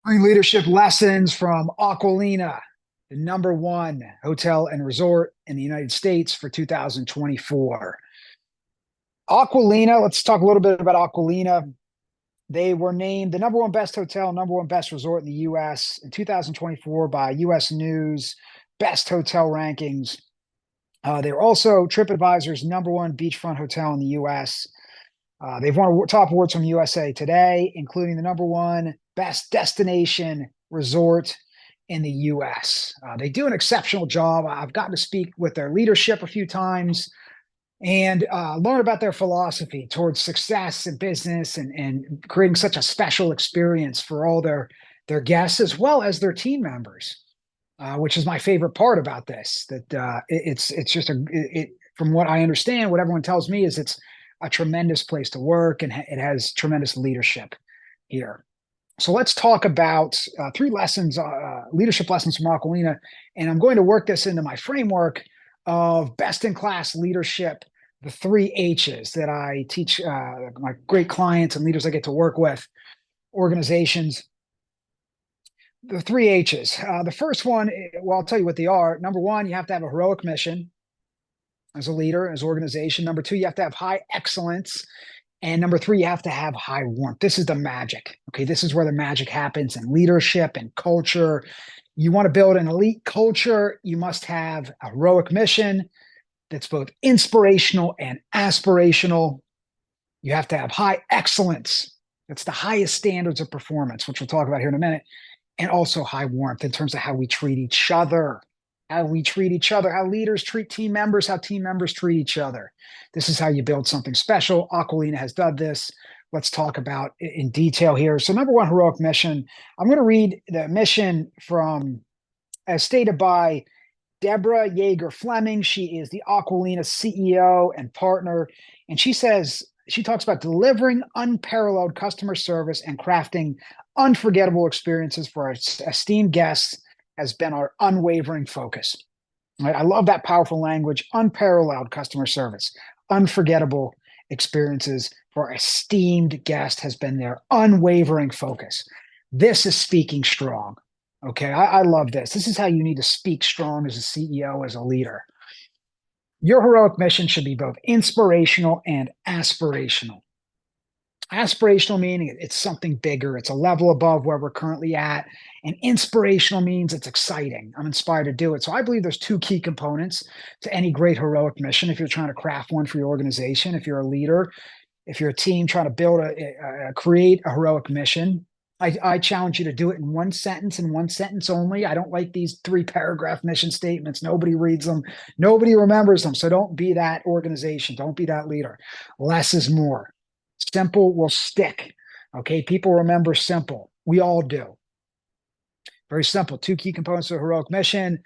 Three leadership lessons from Acqualina, the #1 hotel and resort in the United States for 2024. Acqualina, let's talk a little bit about Acqualina. They were named the #1 best hotel, #1 best resort in the US in 2024 by US News Best Hotel Rankings. They were also TripAdvisor's #1 beachfront hotel in the US. They've won top awards from USA Today, including the #1 best destination resort in the US. They do an exceptional job. I've gotten to speak with their leadership a few times and learn about their philosophy towards success in business and creating such a special experience for all their guests as well as their team members, which is my favorite part about this. That it's just from what I understand, what everyone tells me is it's a tremendous place to work and it has tremendous leadership here. So let's talk about three lessons, leadership lessons from Acqualina, and I'm going to work this into my framework of best-in-class leadership, the three H's that I teach my great clients and leaders I get to work with, organizations. The three H's. The first one, well, I'll tell you what they are. #1, you have to have a heroic mission as a leader, as an organization. #2, you have to have high excellence. And #3, you have to have high warmth. This is the magic. Okay, this is where the magic happens in leadership and culture. You want to build an elite culture, you must have a heroic mission that's both inspirational and aspirational. You have to have high excellence. That's the highest standards of performance, which we'll talk about here in a minute, and also high warmth in terms of how we treat each other, how leaders treat team members, how team members treat each other. This is how you build something special. Acqualina has done this. Let's talk about it in detail here. So #1, heroic mission. I'm going to read the mission from, as stated by Deborah Yeager Fleming. She is the Acqualina CEO and partner. And she talks about delivering unparalleled customer service and crafting unforgettable experiences for our esteemed guests has been our unwavering focus. Right? I love that powerful language. Unparalleled customer service, unforgettable experiences for our esteemed guest has been their unwavering focus. This is speaking strong. Okay, I love this. This is how you need to speak strong as a CEO, as a leader. Your heroic mission should be both inspirational and aspirational. Aspirational meaning it's something bigger. It's a level above where we're currently at. And inspirational means it's exciting. I'm inspired to do it. So I believe there's two key components to any great heroic mission. If you're trying to craft one for your organization, if you're a leader, if you're a team trying to build create a heroic mission, I challenge you to do it in one sentence and one sentence only. I don't like these 3-paragraph mission statements. Nobody reads them. Nobody remembers them. So don't be that organization. Don't be that leader. Less is more. Simple will stick. Okay, people remember simple. We all do. Very simple. Two key components of a heroic mission: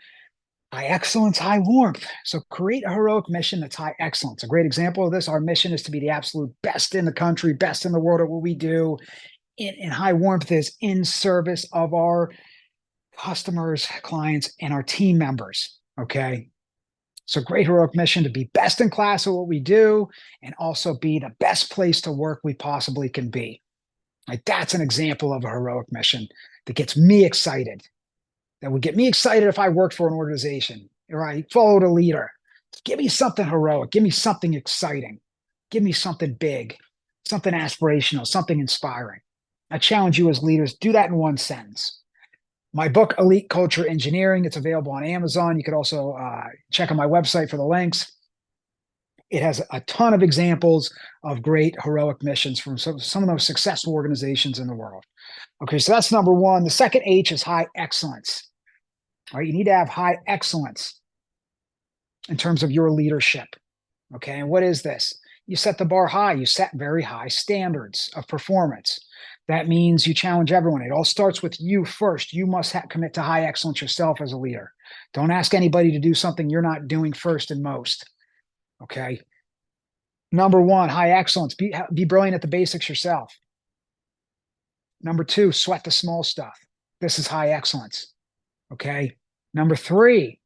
high excellence, high warmth. So create a heroic mission that's high excellence. A great example of this: our mission is to be the absolute best in the country, best in the world at what we do. And high warmth is in service of our customers, clients, and our team members. Okay. So great heroic mission to be best in class at what we do and also be the best place to work we possibly can be. Like that's an example of a heroic mission that gets me excited. That would get me excited if I worked for an organization or I followed a leader. Give me something heroic. Give me something exciting. Give me something big, something aspirational, something inspiring. I challenge you as leaders, do that in one sentence. My book, Elite Culture Engineering, it's available on Amazon. You could also check on my website for the links. It has a ton of examples of great heroic missions from some of those successful organizations in the world. Okay, so that's #1. The second H is high excellence. All right, you need to have high excellence in terms of your leadership. Okay, and what is this? You set the bar high. You set very high standards of performance. That means you challenge everyone. It all starts with you first. You must commit to high excellence yourself as a leader. Don't ask anybody to do something you're not doing first and most. Okay. #1, high excellence. Be brilliant at the basics yourself. #2, sweat the small stuff. This is high excellence. Okay. #3,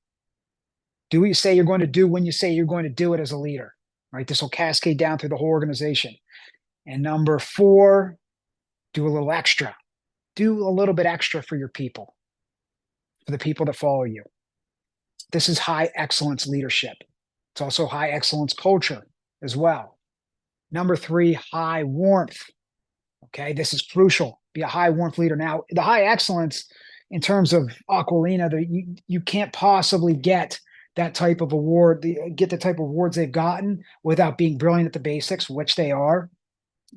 do what you say you're going to do when you say you're going to do it as a leader. Right. This will cascade down through the whole organization. And #4, do a little extra. Do a little bit extra for your people, for the people that follow you. This is high excellence leadership. It's also high excellence culture as well. Number three, high warmth. Okay, this is crucial. Be a high warmth leader. Now, the high excellence in terms of Acqualina, you can't possibly get that type of award, get the type of awards they've gotten without being brilliant at the basics, which they are.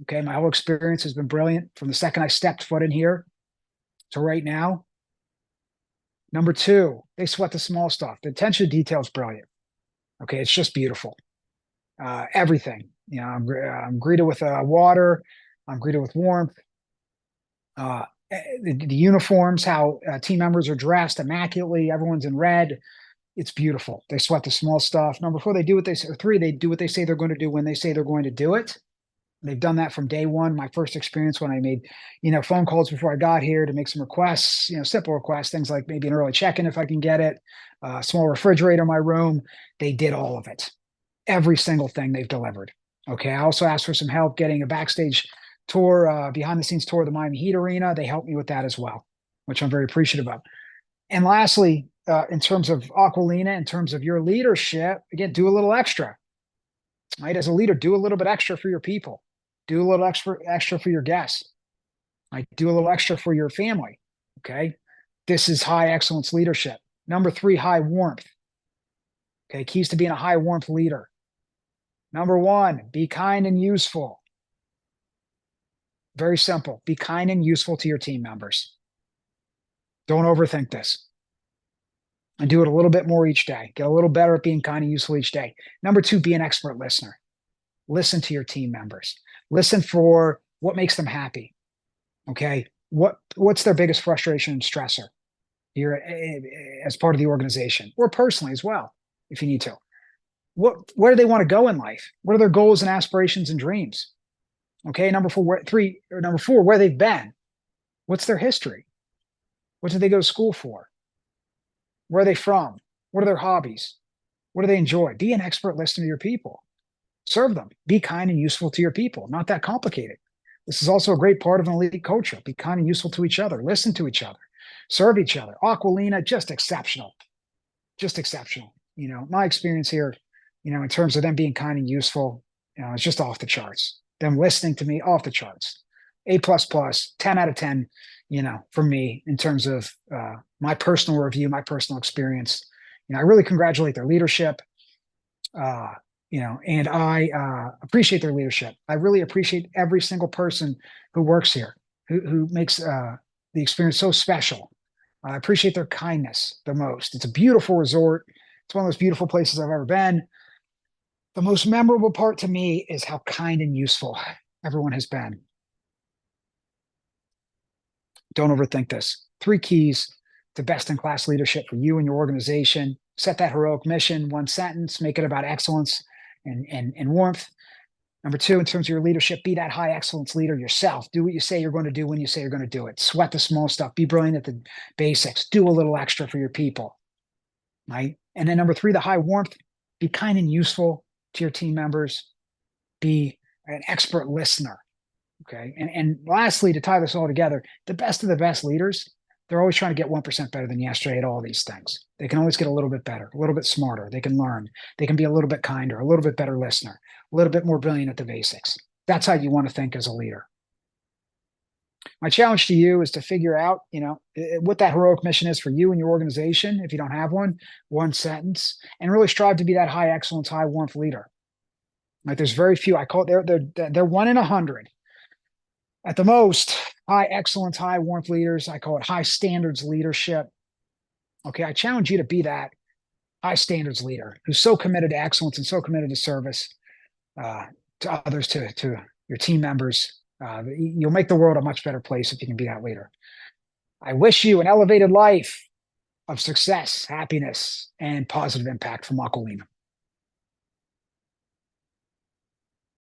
Okay, my whole experience has been brilliant from the second I stepped foot in here to right now. Number two, they sweat the small stuff. The attention to detail is brilliant. Okay, it's just beautiful. Everything. You know, I'm greeted with water. I'm greeted with warmth. The uniforms, how team members are dressed immaculately. Everyone's in red. It's beautiful. They sweat the small stuff. Number four, they do what they say. Or three, they do what they say they're going to do when they say they're going to do it. They've done that from day one. My first experience when I made, phone calls before I got here to make some requests, simple requests, things like maybe an early check-in if I can get it, a small refrigerator in my room. They did all of it. Every single thing they've delivered. Okay. I also asked for some help getting a backstage tour, behind the scenes tour of the Miami Heat Arena. They helped me with that as well, which I'm very appreciative of. And lastly, in terms of Acqualina, in terms of your leadership, again, do a little extra. Right? As a leader, do a little bit extra for your people. Do a little extra for your guests. Right? Do a little extra for your family. Okay. This is high excellence leadership. Number three, high warmth. Okay. Keys to being a high warmth leader. Number one, be kind and useful. Very simple. Be kind and useful to your team members. Don't overthink this. And do it a little bit more each day. Get a little better at being kind and useful each day. Number two, be an expert listener. Listen to your team members. Listen for what makes them happy. Okay. What's their biggest frustration and stressor here as part of the organization or personally as well, if you need to. Where do they want to go in life? What are their goals and aspirations and dreams? Okay. Number four, where they've been. What's their history? What did they go to school for? Where are they from? What are their hobbies? What do they enjoy? Be an expert listener to your people. Serve them. Be kind and useful to your people. Not that complicated. This is also a great part of an elite culture. Be kind and useful to each other. Listen to each other. Serve each other. Acqualina, just exceptional. Just exceptional. My experience here, in terms of them being kind and useful, it's just off the charts. Them listening to me, off the charts. A++, 10 out of 10, for me in terms of my personal review, my personal experience. I really congratulate their leadership. And I appreciate their leadership. I really appreciate every single person who works here, who makes the experience so special. I appreciate their kindness the most. It's a beautiful resort. It's one of those beautiful places I've ever been. The most memorable part to me is how kind and useful everyone has been. Don't overthink this. 3 keys to best-in-class leadership for you and your organization. Set that heroic mission, 1 sentence, make it about excellence and warmth. Number 2, in terms of your leadership, be that high excellence leader yourself. Do what you say you're going to do when you say you're going to do it. Sweat the small stuff. Be brilliant at the basics. Do a little extra for your people, right? And then number 3, the high warmth. Be kind and useful to your team members. Be an expert listener, okay? And lastly, to tie this all together, the best of the best leaders, they're always trying to get 1% better than yesterday at all these things. They can always get a little bit better, a little bit smarter. They can learn. They can be a little bit kinder, a little bit better listener, a little bit more brilliant at the basics. That's how you want to think as a leader. My challenge to you is to figure out, what that heroic mission is for you and your organization. If you don't have one sentence, and really strive to be that high excellence, high warmth leader. Like there's very few. I call it they're 1 in 100. At the most, high excellence, high warmth leaders. I call it high standards leadership. Okay, I challenge you to be that high standards leader who's so committed to excellence and so committed to service to others, to your team members. You'll make the world a much better place if you can be that leader. I wish you an elevated life of success, happiness, and positive impact from Acqualina.